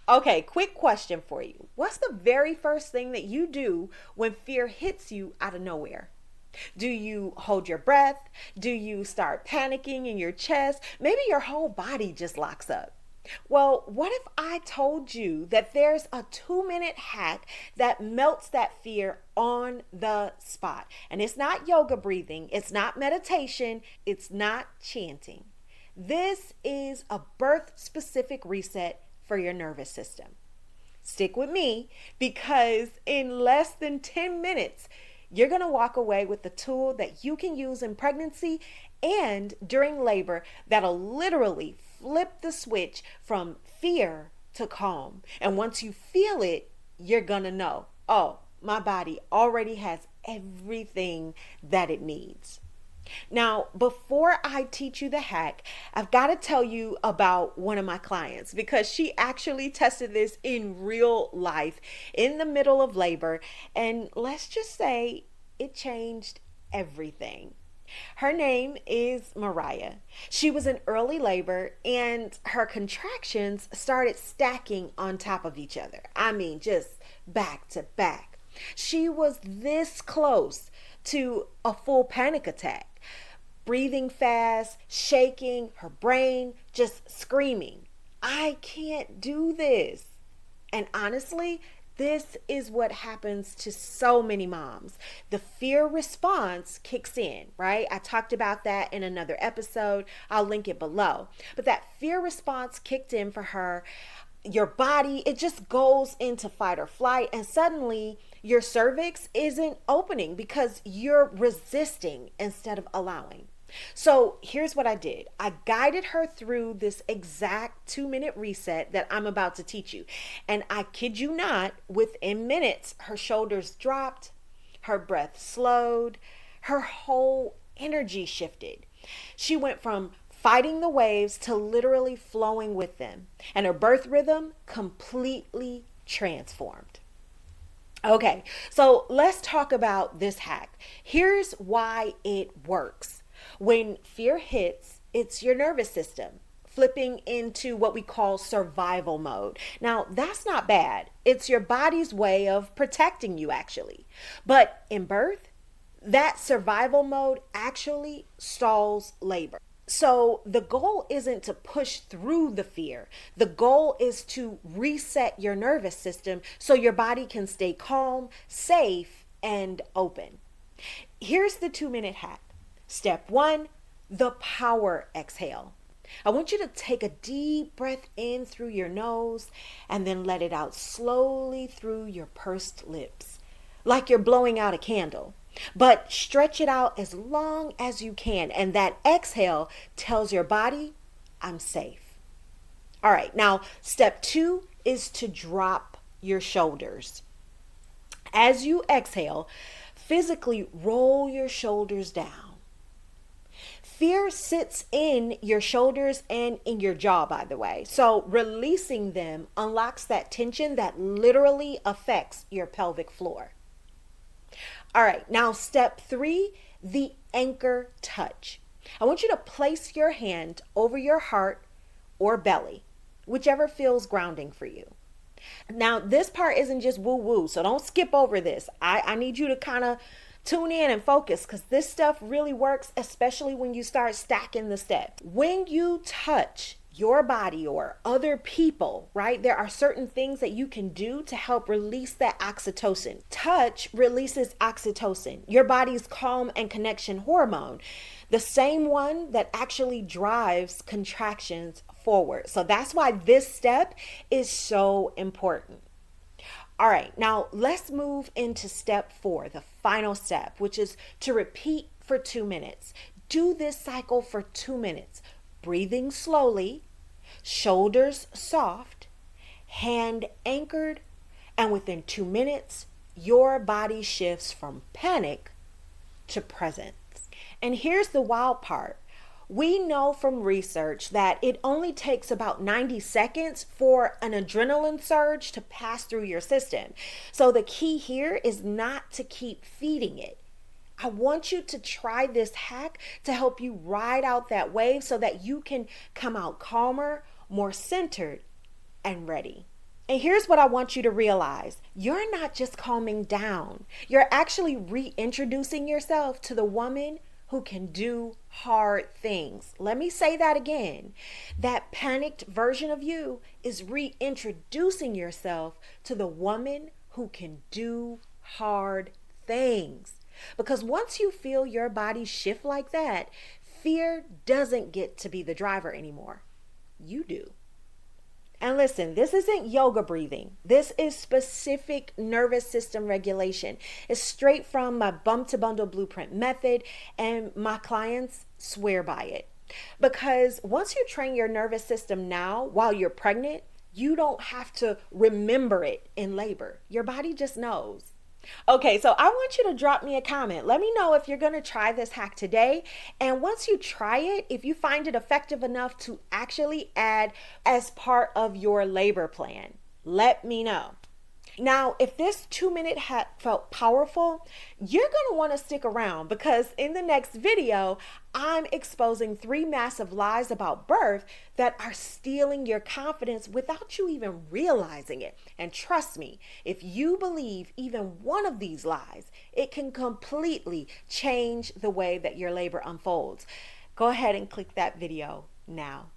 Okay, quick question for you. What's the very first thing that you do when fear hits you out of nowhere? Do you hold your breath? Do you start panicking in your chest? Maybe your whole body just locks up. Well, what if I told you that there's a 2-minute hack that melts that fear on the spot? And it's not yoga breathing, it's not meditation, it's not chanting. This is a birth specific reset for your nervous system. Stick with me because in less than 10 minutes, you're going to walk away with the tool that you can use in pregnancy and during labor that'll literally flip the switch from fear to calm. And once you feel it, you're going to know, oh, my body already has everything that it needs. Now, before I teach you the hack, I've got to tell you about one of my clients because she actually tested this in real life in the middle of labor. And let's just say it changed everything. Her name is Mariah. She was in early labor and her contractions started stacking on top of each other. I mean, just back to back. She was this close to a full panic attack, breathing fast, shaking, her brain just screaming, I can't do this. And honestly, this is what happens to so many moms. The fear response kicks in, right? I talked about that in another episode. I'll link it below. But that fear response kicked in for her. Your body, it just goes into fight or flight, and suddenly your cervix isn't opening because you're resisting instead of allowing. So here's what I did. I guided her through this exact 2-minute reset that I'm about to teach you. And I kid you not, within minutes, her shoulders dropped, her breath slowed, her whole energy shifted. She went from fighting the waves to literally flowing with them. And her birth rhythm completely transformed. Okay, so let's talk about this hack. Here's why it works. When fear hits, it's your nervous system flipping into what we call survival mode. Now, that's not bad. It's your body's way of protecting you, actually. But in birth, that survival mode actually stalls labor. So the goal isn't to push through the fear. The goal is to reset your nervous system so your body can stay calm, safe, and open. Here's the 2-minute hack. Step 1, the power exhale. I want you to take a deep breath in through your nose and then let it out slowly through your pursed lips, like you're blowing out a candle. But stretch it out as long as you can. And that exhale tells your body, I'm safe. All right, now step 2 is to drop your shoulders. As you exhale, physically roll your shoulders down. Fear sits in your shoulders and in your jaw, by the way. So releasing them unlocks that tension that literally affects your pelvic floor. All right, now step 3, the anchor touch. I want you to place your hand over your heart or belly, whichever feels grounding for you. Now, this part isn't just woo-woo, so don't skip over this. I need you to kind of tune in and focus because this stuff really works, especially when you start stacking the steps. When you touch your body or other people, right? There are certain things that you can do to help release that oxytocin. Touch releases oxytocin, your body's calm and connection hormone, the same one that actually drives contractions forward. So that's why this step is so important. All right, now let's move into step 4, the final step, which is to repeat for 2 minutes. Do this cycle for 2 minutes, breathing slowly, shoulders soft, hand anchored, and within 2 minutes, your body shifts from panic to presence. And here's the wild part. We know from research that it only takes about 90 seconds for an adrenaline surge to pass through your system. So the key here is not to keep feeding it. I want you to try this hack to help you ride out that wave so that you can come out calmer, more centered, and ready. And here's what I want you to realize. You're not just calming down. You're actually reintroducing yourself to the woman who can do hard things. Let me say that again. That panicked version of you is reintroducing yourself to the woman who can do hard things. Because once you feel your body shift like that, fear doesn't get to be the driver anymore. You do. And listen, this isn't yoga breathing. This is specific nervous system regulation. It's straight from my bump to bundle blueprint method, and my clients swear by it. Because once you train your nervous system now while you're pregnant, you don't have to remember it in labor. Your body just knows. Okay, so I want you to drop me a comment. Let me know if you're going to try this hack today. And once you try it, if you find it effective enough to actually add as part of your labor plan, let me know. Now, if this 2-minute hack felt powerful, you're going to want to stick around, because in the next video, I'm exposing 3 massive lies about birth that are stealing your confidence without you even realizing it. And trust me, if you believe even one of these lies, it can completely change the way that your labor unfolds. Go ahead and click that video now.